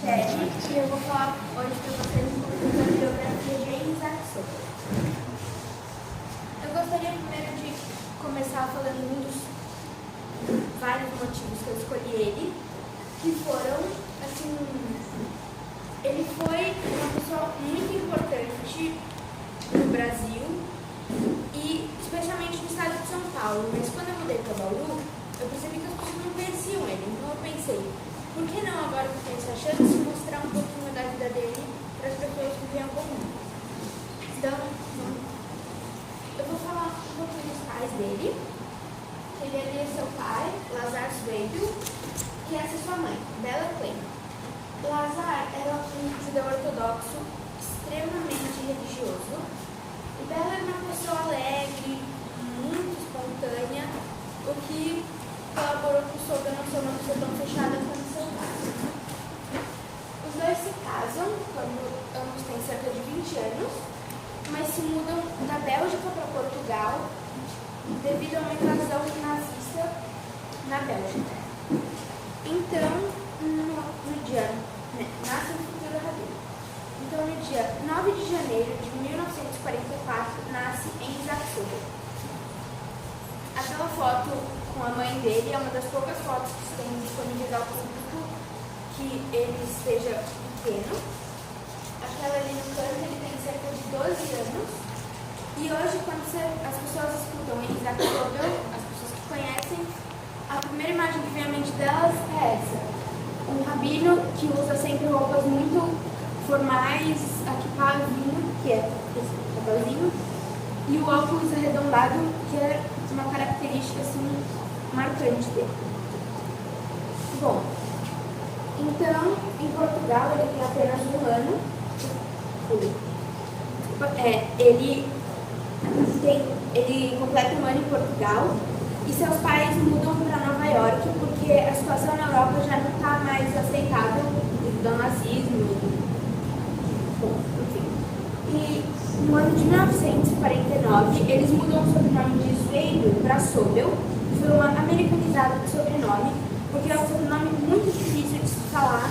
Kelly e eu vou falar hoje para vocês um pouco da biografia de Isaac Sobel. Eu gostaria primeiro de começar falando um dos vários motivos que eu escolhi ele, que foram, assim, ele foi uma pessoa muito importante no Brasil e especialmente no estado de São Paulo, mas quando eu mudei para Bauru, eu percebi que as pessoas não conheciam ele, então eu pensei, por que não agora que eu tenho essa chance mostrar um pouquinho da vida dele para as pessoas que têm comum? Então, eu vou falar um pouquinho dos pais dele. Ele é seu pai, Lazar Swedel, e essa é sua mãe, Bella Klein. Lazar era um judeu ortodoxo extremamente religioso e Bella era uma pessoa alegre, muito espontânea, o que colaborou com o Sobel não ser uma pessoa tão fechada quanto seu pai. Os dois se casam quando ambos têm cerca de 20 anos, mas se mudam da Bélgica para Portugal devido a uma invasão nazista na Bélgica. Então, no dia, nasce o futuro rabino. Então, no dia 9 de janeiro de 1944, nasce Isaac Sobel. Aquela foto com a mãe dele é uma das poucas fotos que se tem disponíveis ao público que ele esteja pequeno. Aquela ali no canto, ele tem cerca de 12 anos. E hoje, quando as pessoas escutam Isaac Sobel, as pessoas que conhecem, a primeira imagem que vem à mente delas é essa. Um rabino que usa sempre roupas muito formais, equipadinho, que é esse papelzinho, e o óculos arredondado, que é uma característica assim, marcante dele. Bom, então, em Portugal, ele tem apenas um ano. Ele completa um ano em Portugal e seus pais mudam para Nova York porque a situação na Europa já não está mais aceitável devido ao nazismo. Bom, enfim. E no ano de 1949, eles mudam o sobrenome de Swedel para Sobel, que foi uma americanizada do sobrenome, porque é um sobrenome muito difícil de se falar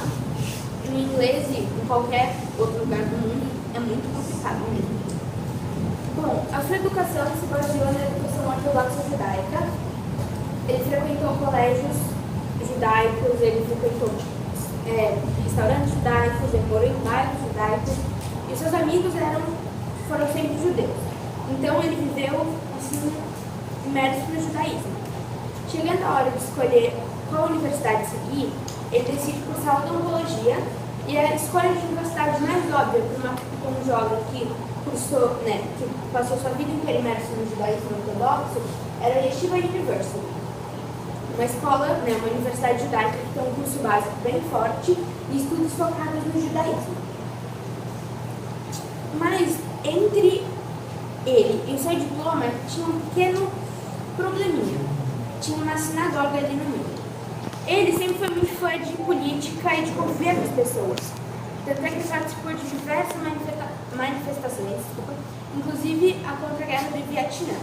em inglês e em qualquer outro lugar do mundo, é muito complicado mesmo. Bom, a sua educação se baseou na educação ortodoxa judaica. Ele frequentou colégios judaicos, ele frequentou restaurantes judaicos, ele morou em bairros judaicos e seus amigos foram sempre judeus. Então ele viveu assim, imerso no judaísmo. Chegando a hora de escolher qual universidade seguir, ele decide cursar odontologia e a escolha de universidade mais óbvia para um jovem que cursou, que passou sua vida inteira imerso no judaísmo ortodoxo era a Yeshiva University, uma escola, uma universidade judaica que tem um curso básico bem forte e estudos focados no judaísmo. Mas entre ele e o seu diploma tinha um pequeno probleminha. Tinha uma sinagoga ali no meio. Ele sempre foi muito fã de política e de conviver com as pessoas. Tanto é que ele participou de diversas manifestações, inclusive a contra-guerra do Vietnã.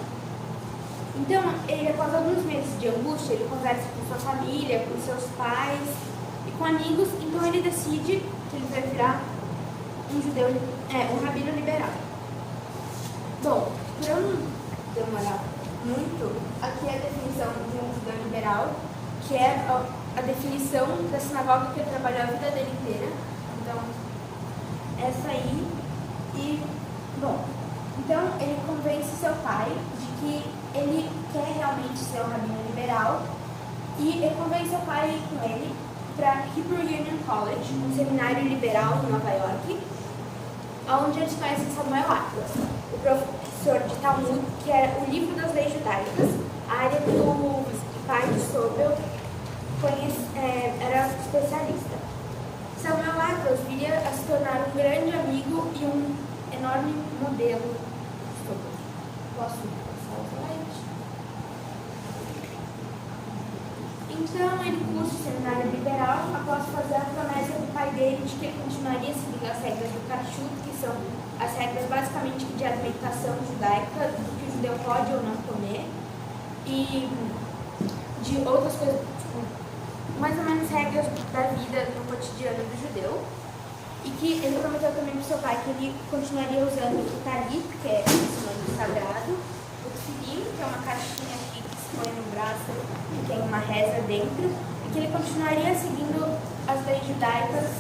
Então, ele, após alguns meses de angústia, ele conversa com sua família, com seus pais e com amigos, então ele decide que ele vai virar um rabino liberal. Bom, para eu não demorar muito, aqui é a definição de um judeu liberal, que é a definição da sinagoga que ele trabalhou a vida dele inteira. Então, essa aí. E, bom, então ele convence seu pai de que ele quer realmente ser um rabino liberal e ele convence seu pai a ir com ele para Hebrew Union College, um seminário liberal em Nova York, onde eles conhecem Samuel Atlas, o professor de Talmud, que era o livro das leis judaicas, a área que o pai de Sobel era especialista. Samuel Atlas viria a se tornar um grande amigo e um enorme modelo. Posso passar o slide? Então, ele cursa o seminário liberal após fazer a promessa do pai dele de que ele continuaria seguindo as regras do Kashrut, que são as regras basicamente de alimentação judaica, do que o judeu pode ou não comer, e de outras coisas, tipo mais ou menos regras da vida no cotidiano do judeu. E que ele prometeu também para o seu pai que ele continuaria usando o talit, que é esse nome sagrado, o tefilim, que é uma caixinha aqui que se põe no braço e tem uma reza dentro, e que ele continuaria seguindo as leis judaicas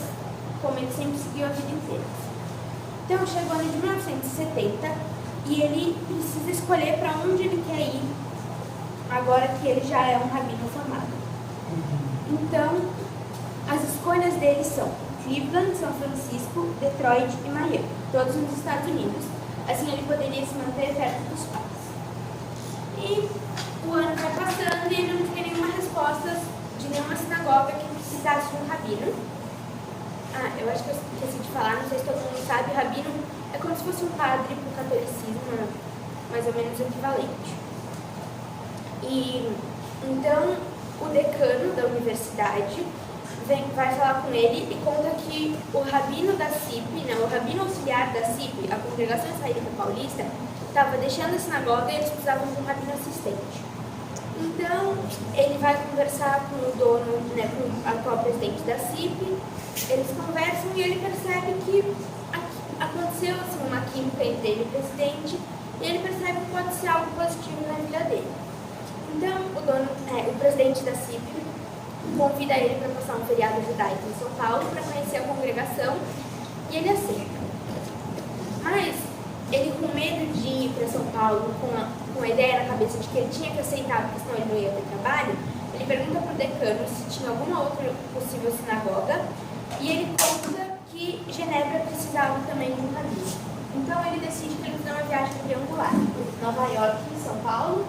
como ele sempre seguiu a vida inteira. Então chegou o ano de 1970 e ele precisa escolher para onde ele quer ir, agora que ele já é um rabino formado. Então, as escolhas dele são Cleveland, São Francisco, Detroit e Miami, todos nos Estados Unidos. Assim ele poderia se manter perto dos pais. E o ano vai passando e ele não tem nenhuma resposta de nenhuma sinagoga que precisasse de um rabino. Eu acho que eu esqueci de falar, não sei se todo mundo sabe, rabino é como se fosse um padre para o catolicismo, mais ou menos equivalente. E então o decano da universidade vai falar com ele e conta que o rabino da CIP, o rabino auxiliar da CIP, a Congregação Israelita Paulista, estava deixando a sinagoga e eles precisavam de um rabino assistente. Então, ele vai conversar com o dono, com o atual presidente da CIP, eles conversam e ele percebe que aconteceu uma química entre ele e o presidente, e ele percebe que pode ser algo positivo na vida dele. Então, o presidente da CIP convida ele para passar um feriado judaico em São Paulo para conhecer a congregação e ele aceita. Mas ele, com medo de ir para São Paulo com a ideia na cabeça de que ele tinha que aceitar, porque senão ele não ia ter trabalho, ele pergunta para o decano se tinha alguma outra possível sinagoga e ele conta que Genebra precisava também de um rabino. Então ele decide que ele vai fazer uma viagem triangular: Nova York, São Paulo,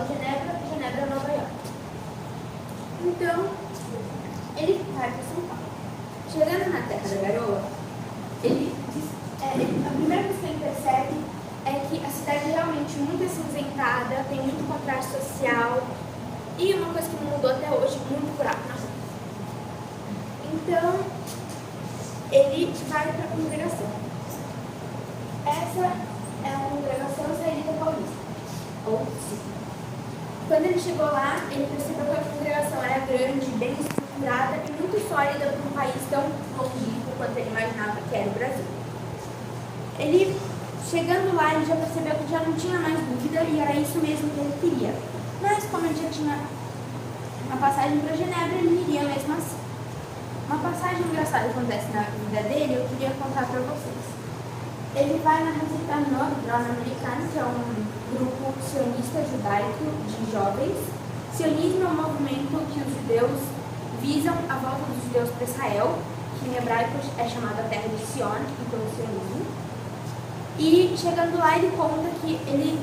Genebra, Genebra, Nova York. Então, ele vai para São Paulo. Chegando na Terra da Garoa, a primeira coisa que ele percebe é que a cidade é realmente muito acinzentada, tem muito contraste social e uma coisa que não mudou até hoje, muito buraco na rua. Então, ele vai para a congregação. Essa é a Congregação Israelita Paulista, ou CIP. Quando ele chegou lá, ele percebeu que a congregação era grande, bem estruturada e muito sólida para um país tão longínquo quanto ele imaginava que era o Brasil. Ele, chegando lá, ele já percebeu que já não tinha mais dúvida e era isso mesmo que ele queria. Mas, como ele já tinha uma passagem para Genebra, ele iria mesmo assim. Uma passagem engraçada que acontece na vida dele, eu queria contar para vocês. Ele vai na Hasitanot Americana, que é um grupo sionista judaico de jovens. Sionismo é um movimento que os judeus visam a volta dos judeus para Israel, que em hebraico é chamado a terra de Sion, então sionismo. E chegando lá, ele conta que ele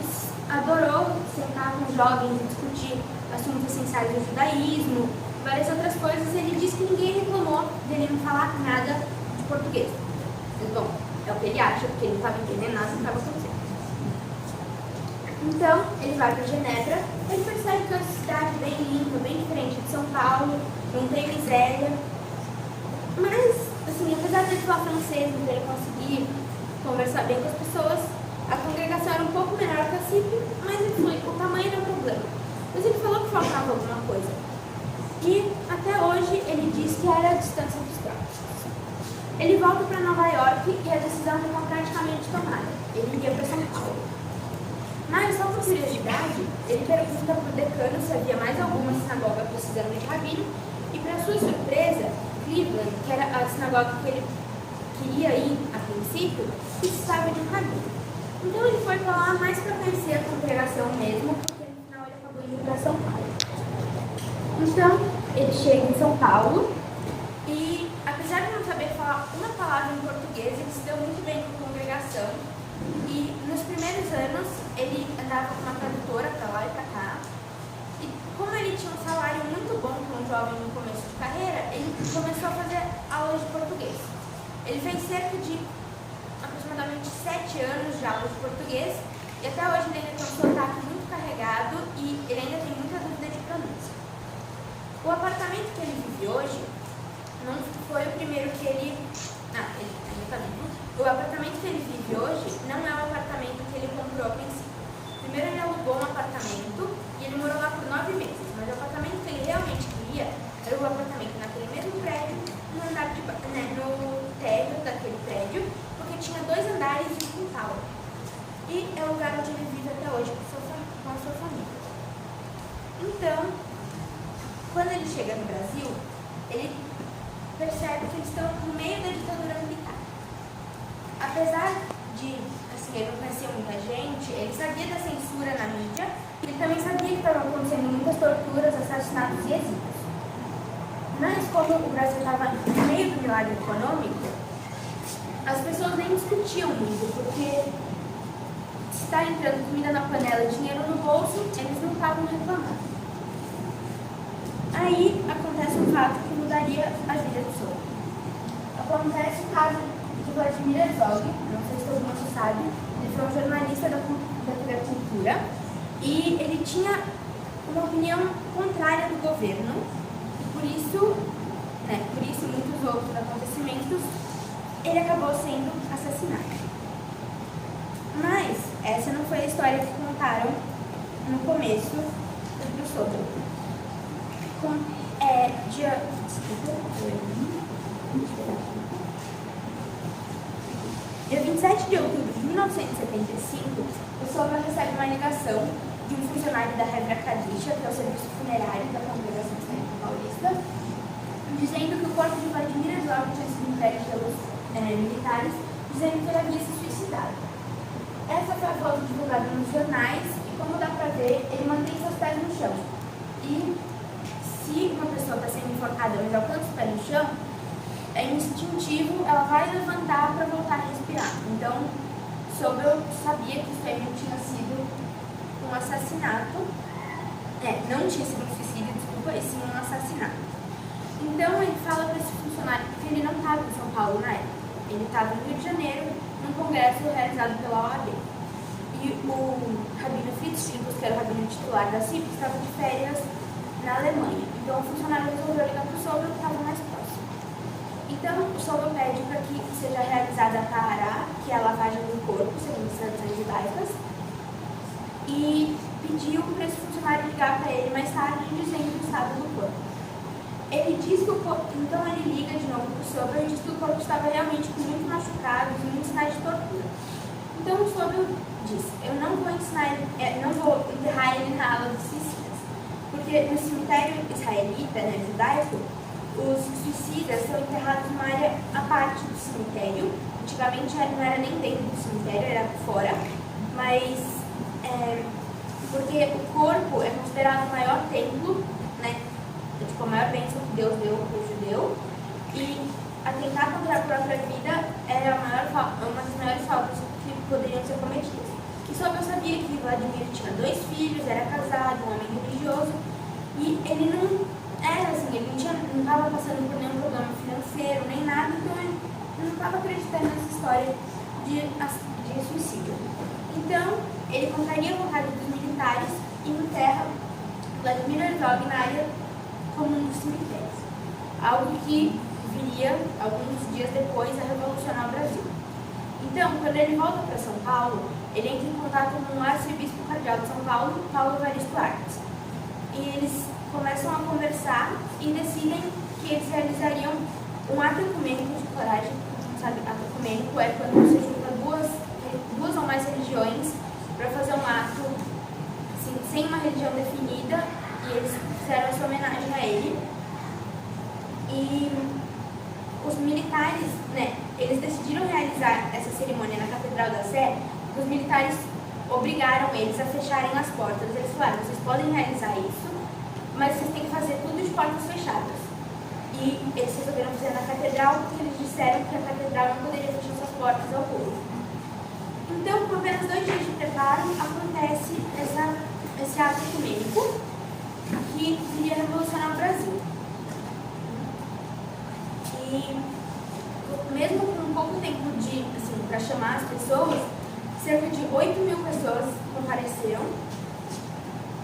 adorou sentar com jovens e discutir assuntos essenciais do judaísmo, várias outras coisas. Ele disse que ninguém reclamou dele não falar nada de português. Mas, bom, é o que ele acha, porque ele não estava entendendo nada do que estava acontecendo. Então, ele vai para Genebra, ele percebe que é uma cidade bem limpa, bem diferente de São Paulo, não tem miséria. Mas, assim, apesar de ele falar francês, de ele conseguir conversar bem com as pessoas, a congregação era um pouco menor que a CIP, mas o tamanho não é um problema. Mas ele falou que faltava alguma coisa. E, até hoje, ele diz que era a distância dos braços. Ele volta para Nova York e a decisão está praticamente tomada. Ele iria para São Paulo. Mas, só por curiosidade, ele pergunta para o decano se havia mais alguma sinagoga precisando de rabino. E, para sua surpresa, Cleveland, que era a sinagoga que ele queria ir a princípio, precisava de um rabino. Então, ele foi para lá mais para conhecer a congregação mesmo, porque no final ele acabou indo para São Paulo. Então, ele chega em São Paulo e, apesar de não saber falar uma palavra em português, ele se deu muito bem com a congregação. E nos primeiros anos, ele andava com uma tradutora para lá e para cá. E como ele tinha um salário muito bom para um jovem no começo de carreira, ele começou a fazer aulas de português. Ele fez cerca de aproximadamente 7 anos de aulas de português e até hoje ele ainda tem um sotaque muito carregado e ele ainda tem muita dúvida de pronúncia. O apartamento que ele vive hoje não foi o primeiro que ele ainda está vivo. O apartamento que ele vive hoje não é o apartamento que ele comprou a princípio. Primeiro ele alugou um apartamento e ele morou lá por 9 meses, mas o apartamento que ele realmente queria era o daquele prédio, porque tinha 2 andares e um quintal. E é o lugar onde ele vive até hoje com a sua família. Então, quando ele chega no Brasil, ele percebe que eles estão no meio da ditadura militar. Apesar de, assim, ele não conhecia muita gente, ele sabia da censura na mídia, ele também sabia que estavam acontecendo muitas torturas, assassinatos e exílios. Mas como o Brasil estava no meio do milagre econômico, as pessoas nem discutiam muito, porque se está entrando comida na panela e dinheiro no bolso, eles não estavam reclamando. Aí acontece um fato que mudaria a vida do Sogro. Acontece o caso de Vladimir Herzog, não sei se todo mundo sabe, ele foi um jornalista da TV Cultura e ele tinha uma opinião contrária do governo e por isso e muitos outros acontecimentos, ele acabou sendo assassinado. Mas essa não foi a história que contaram no começo do Sogro. Dia 27 de outubro de 1975, o Sogro recebe uma ligação de um funcionário da Hevra Kadisha, que é o serviço funerário da Congregação Evangélica Paulista, dizendo que o corpo de Vladimir Herzog tinha sido entregue pelos militares, dizendo que ele havia se suicidado. Essa foi a foto divulgada nos jornais e, como dá pra ver, ele mantém seus pés no chão. E se uma pessoa está sendo enforcada, mas alcança o pé no chão, é instintivo, ela vai levantar para voltar a respirar. Então, Sobel sabia que isso aí não tinha sido um assassinato, não tinha sido um suicídio, desculpa, e sim um assassinato. Então, ele fala para esse funcionário, porque ele não estava em São Paulo na época, ele estava no Rio de Janeiro, num congresso realizado pela OAB. E o Rabino Fritz Simples, que era o rabino titular da CIP, estava de férias na Alemanha. Então, o funcionário resolveu ligar para o Sobel, que estava mais próximo. Então, o Sobel pede para que seja realizada a Tahará, que é a lavagem do corpo, segundo as tradições judaicas, e pediu para esse funcionário ligar para ele mais tarde, dizendo o estado do corpo. Ele diz que o corpo, então ele liga de novo para o Sobel e diz que o corpo estava realmente com muito machucado e muitos sinais de tortura. Então, o Sobel diz: eu não vou não vou enterrar ele na ala dos suicidas, porque no cemitério israelita, judaico, os suicidas são enterrados numa área à parte do cemitério. Antigamente não era nem dentro do cemitério, era fora, mas porque o corpo é considerado o maior templo, a maior bênção que Deus deu para o judeu, e atentar contra a própria vida era uma das maiores faltas que poderiam ser cometidas. E só que eu sabia que Vladimir tinha 2 filhos, era casado, um homem religioso, e ele não era assim, ele não estava passando por nenhum problema financeiro, nem nada, então ele não estava acreditando nessa história de suicídio. Então, ele contraria a vontade dos militares e enterra Vladimir Herzog na área comum dos cemitérios, algo que viria, alguns dias depois, a revolucionar o Brasil. Então, quando ele volta para São Paulo, ele entra em contato com o arcebispo cardeal de São Paulo, Paulo Evaristo Artes. E eles começam a conversar e decidem que eles realizariam um ato ecumênico de coragem. Sabe, ato ecumênico é quando você junta duas ou mais religiões para fazer um ato assim, sem uma religião definida, e eles fizeram essa homenagem a ele. E os militares, eles decidiram realizar essa cerimônia na Catedral da Sé, porque os militares obrigaram eles a fecharem as portas. Eles falaram: vocês podem realizar isso, mas vocês têm que fazer tudo de portas fechadas. E eles resolveram fazer na catedral, porque eles disseram que a catedral não poderia fechar suas portas ao povo. Então, com apenas 2 dias de preparo, acontece esse ato ecumênico que viria revolucionar o Brasil. E mesmo com pouco tempo para chamar as pessoas, cerca de 8.000 pessoas compareceram.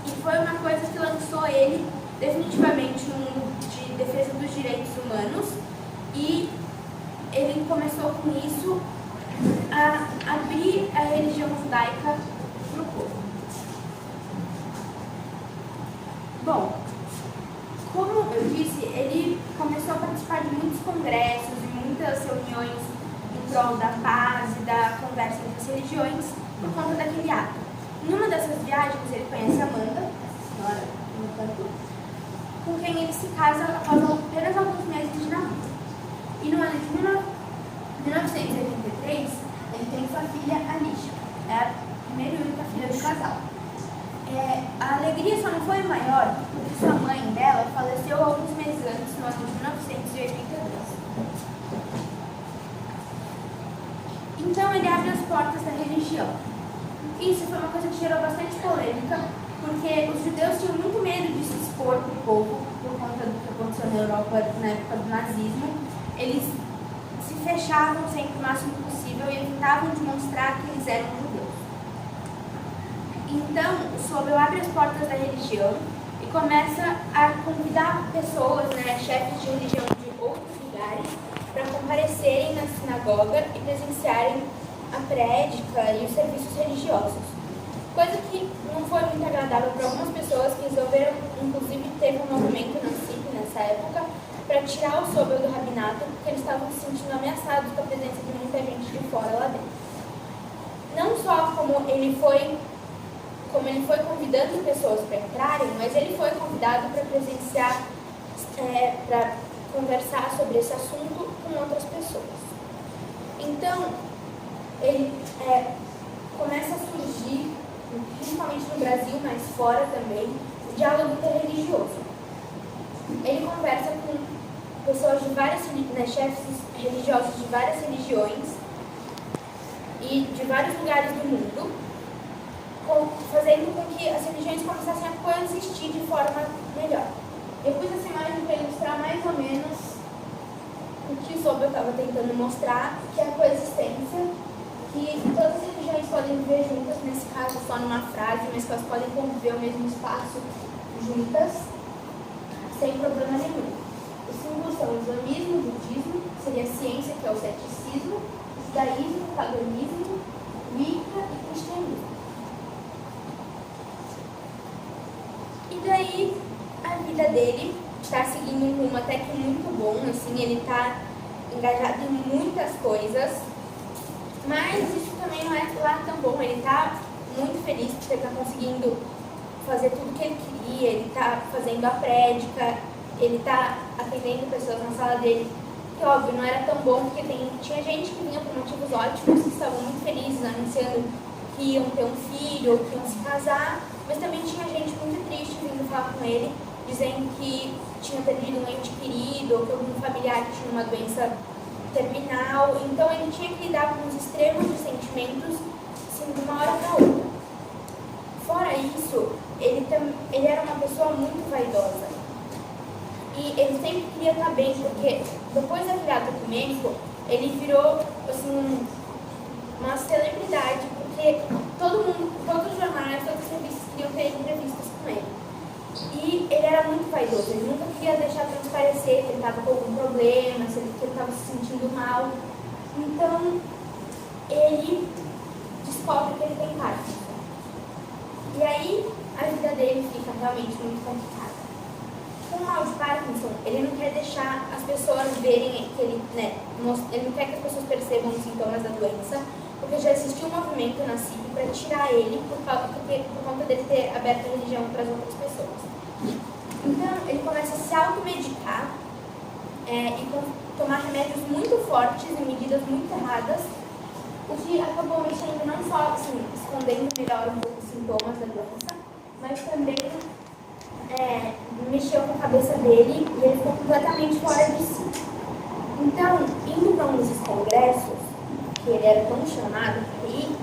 E foi uma coisa que lançou ele definitivamente no mundo de defesa dos direitos humanos, e ele começou com isso a abrir a religião judaica para o povo. Bom, como eu disse, ele começou a participar de muitos congressos e muitas reuniões prol da paz e da conversa entre as religiões por conta daquele ato. Numa dessas viagens, ele conhece Amanda, senhora no canto, com quem ele se casa após apenas alguns meses de namoro. E no ano de 1983, ele tem sua filha Alicia, é a primeira e única filha do casal. A alegria só não foi maior porque sua mãe dela faleceu alguns meses antes, no ano de 1982. Então ele abre as portas da religião. Isso foi uma coisa que gerou bastante polêmica, porque os judeus tinham muito medo de se expor para o povo por conta do que aconteceu na Europa na época do nazismo. Eles se fechavam sempre o máximo possível e evitavam de mostrar que eles eram judeus. Então, o Sobel abre as portas da religião e começa a convidar pessoas, chefes de religião de outros lugares, para comparecerem na sinagoga e presenciarem a prédica e os serviços religiosos. Coisa que não foi muito agradável para algumas pessoas que resolveram, inclusive, teve um movimento na CIP nessa época, para tirar o Sobel do rabinato, porque eles estavam se sentindo ameaçados com a presença de muita gente de fora lá dentro. Não só como ele foi convidando pessoas para entrarem, mas ele foi convidado para presenciar, para conversar sobre esse assunto com outras pessoas. Então, ele começa a surgir, principalmente no Brasil, mas fora também, o diálogo interreligioso. Ele conversa com pessoas de várias, chefes religiosos de várias religiões e de vários lugares do mundo, fazendo com que as religiões começassem a coexistir de forma melhor. Eu pus essa imagem para ilustrar mais ou menos o que o Sobel estava tentando mostrar, que é a coexistência, que todas as religiões podem viver juntas, nesse caso só numa frase, mas que elas podem conviver o mesmo espaço juntas, sem problema nenhum. Os símbolos são o islamismo, o budismo, que seria a ciência, que é o ceticismo, o judaísmo, o paganismo, o Wicca e o cristianismo. E daí, a vida dele está seguindo um rumo até que muito bom, assim, ele está engajado em muitas coisas, mas isso também não é lá tão bom. Ele está muito feliz porque ele está conseguindo fazer tudo que ele queria, ele está fazendo a prédica, ele está atendendo pessoas na sala dele, que óbvio não era tão bom porque tinha gente que vinha por motivos ótimos, que estavam muito felizes, anunciando que iam ter um filho ou que iam se casar, mas também tinha gente muito triste vindo falar com ele, dizendo que tinha perdido um ente querido ou que algum familiar que tinha uma doença terminal. Então ele tinha que lidar com os extremos de sentimentos, assim, de uma hora para outra. Fora isso, ele era uma pessoa muito vaidosa. E ele sempre queria estar bem, porque depois da virada ecumênico, ele virou assim, uma celebridade, porque todo mundo, todos os jornais, todas as revistas queriam ter entrevistas com ele. E ele era muito vaidoso, ele nunca queria deixar transparecer que ele estava com algum problema, que ele estava se sentindo mal. Então, ele descobre que ele tem Parkinson. E aí, a vida dele fica realmente muito complicada. Com o mal de Parkinson, ele não quer deixar as pessoas verem que ele não quer que as pessoas percebam os sintomas da doença, porque já existiu um movimento na CIP para tirar ele por conta dele ter aberto a religião para as outras pessoas. Então, ele começa a se automedicar e tomar remédios muito fortes e medidas muito erradas, o que acabou mexendo não só assim, escondendo melhor um pouco os sintomas da doença, mas também mexeu com a cabeça dele e ele ficou completamente fora de si. Então, indo para um desses congressos, que ele era tão chamado para ir,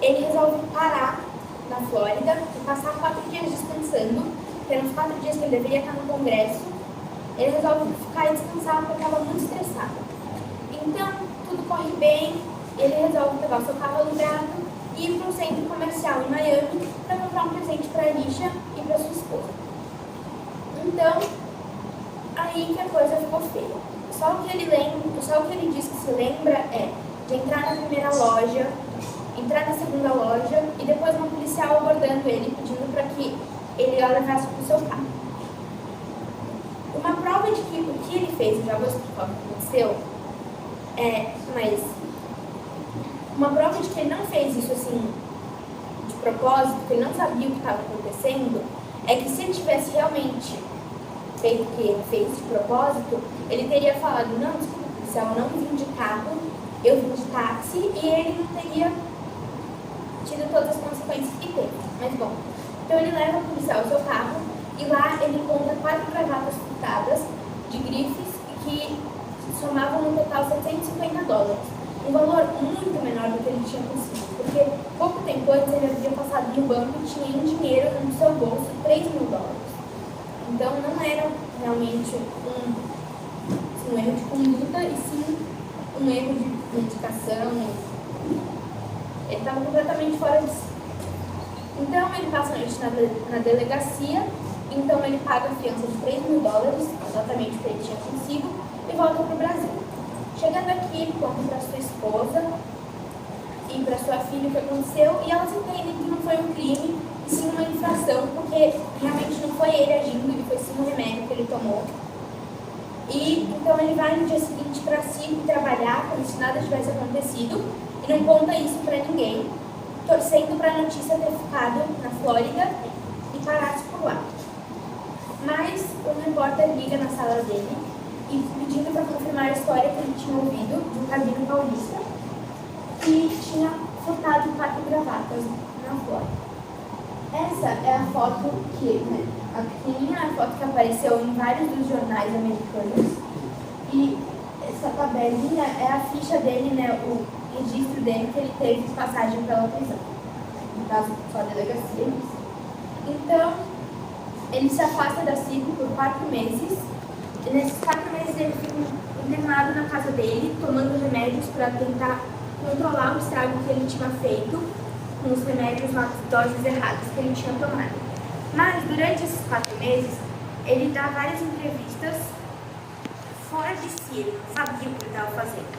ele resolve parar na Flórida e passar 4 dias descansando, porque eram os 4 dias que ele deveria estar no congresso. Ele resolve ficar e descansar porque estava muito estressado. Então, tudo corre bem, ele resolve pegar o seu carro alugado e ir para um centro comercial em Miami para comprar um presente para a Alicia e para sua esposa. Então, aí que a coisa ficou feia. Só o que ele diz que se lembra é de entrar na primeira loja, entrar na segunda loja e depois um policial abordando ele, pedindo para que ele a levasse para o seu carro. Uma prova de que o que ele fez, eu já vou explicar o que aconteceu, mas Uma prova de que ele não fez isso assim de propósito, que ele não sabia o que estava acontecendo, é que se ele tivesse realmente feito o que ele fez de propósito, ele teria falado, não, desculpa, policial, eu não vim de carro, eu vim de táxi, e ele não teria tido todas as consequências que teve. Mas bom, então ele leva o policial ao seu carro e lá ele encontra 4 gravatas furtadas de grifes que somavam no total $750. Um valor muito menor do que ele tinha conseguido, porque pouco tempo antes ele havia passado no banco e tinha em dinheiro no seu bolso $3.000. Então não era realmente um erro de conduta, e sim um erro de medicação. Ele estava completamente fora de si. Então ele passa a noite na delegacia, então ele paga a fiança de $3.000, exatamente o que ele tinha consigo, e volta para o Brasil. Chegando aqui, ele conta para sua esposa e para sua filha o que aconteceu, e elas entendem que não foi um crime, e sim uma infração, porque realmente não foi ele agindo, e foi sim um remédio que ele tomou. E então ele vai no dia seguinte para Sydney trabalhar como se nada tivesse acontecido, e não conta isso para ninguém, torcendo para a notícia ter ficado na Flórida e parasse por lá. Mas o repórter liga na sala dele e pedindo para confirmar a história que ele tinha ouvido de um cabino paulista que tinha furtado 4 gravatas na Flórida. Essa é a foto a pequenininha é a foto que apareceu em vários dos jornais americanos, e essa tabelinha é a ficha dele, né, o registro dele que ele teve de passagem pela prisão, no caso só a delegacia. Então, ele se afasta da Sydney por 4 meses, e nesses 4 meses ele fica internado na casa dele, tomando remédios para tentar controlar o estrago que ele tinha feito com os remédios nas doses erradas que ele tinha tomado. Mas, durante esses 4 meses, ele dá várias entrevistas fora de si, ele não sabia o que ele estava fazendo.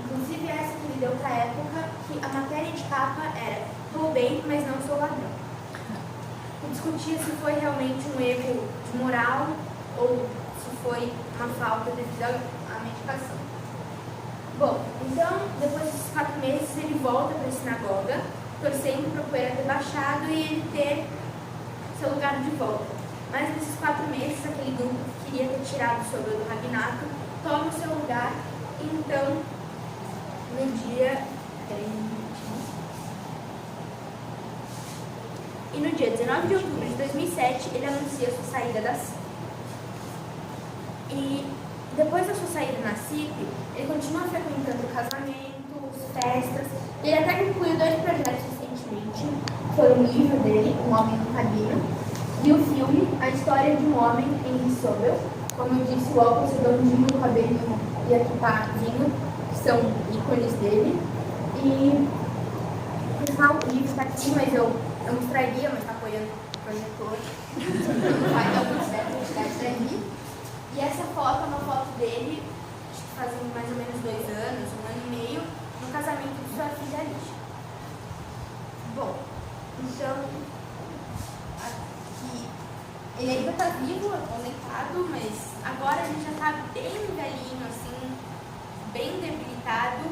Inclusive essa que ele deu para a época, que a matéria de capa era "Roubei, mas não sou ladrão". E discutia se foi realmente um erro de moral ou se foi uma falta devido à medicação. Bom, então, depois desses 4 meses, ele volta para a sinagoga, torcendo para o poeira ter baixado e ele ter seu lugar de volta. Mas nesses 4 meses, aquele grupo que queria ter tirado o sobre do rabinato toma o seu lugar, e então, no dia 19 de outubro de 2007, ele anuncia sua saída da CIP. E depois da sua saída na CIP, ele continua frequentando casamentos, festas. Ele até concluiu 2 projetos recentemente, que foram o livro dele, Um Homem no Cabino, e o filme A História de um Homem em Sobel. Como eu disse, o óculos redondinho, o cabelinho e a kipazinho, que são ícones dele. E o livro está aqui, mas eu mostraria, mas está apoiando o projetor. Não vai dar muito certo a tirar isso daí. E essa foto é uma foto dele, acho que fazem mais ou menos 2 anos, 1 ano e meio, no casamento de sua filha Alicia. Bom, então, aqui, ele ainda está vivo, aposentado, mas agora ele já está bem velhinho, assim, bem debilitado.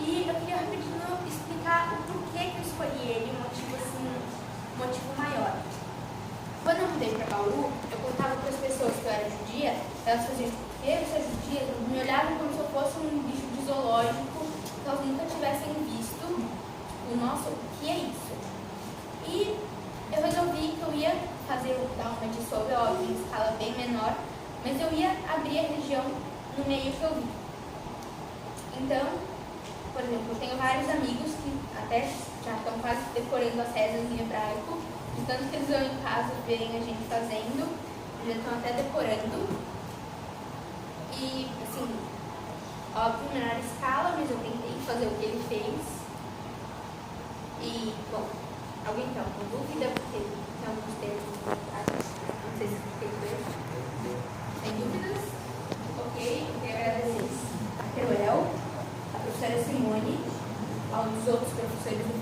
E eu queria rapidinho explicar o porquê que eu escolhi ele, um motivo maior. Quando eu mudei para Bauru, eu contava para as pessoas que eu era judia, elas faziam, eu sou judia, me olhavam como se eu fosse um bicho de zoológico, que elas nunca tivessem visto. Nossa, o que é isso? E eu resolvi que eu ia dar uma de sobre, óbvio, em escala bem menor, mas eu ia abrir a religião no meio que eu vi. Então, por exemplo, eu tenho vários amigos que até já estão quase decorando as rezas em hebraico, de tanto que eles vão em casa verem a gente fazendo, já estão até decorando. E, assim, óbvio, em menor escala, mas eu tentei fazer o que ele fez. E, bom, alguém tem alguma dúvida? Porque tem alguns termos não sei se fiquei bem. Tem dúvidas? Ok, eu quero agradecer a Queruel, a professora Simone, aos outros professores do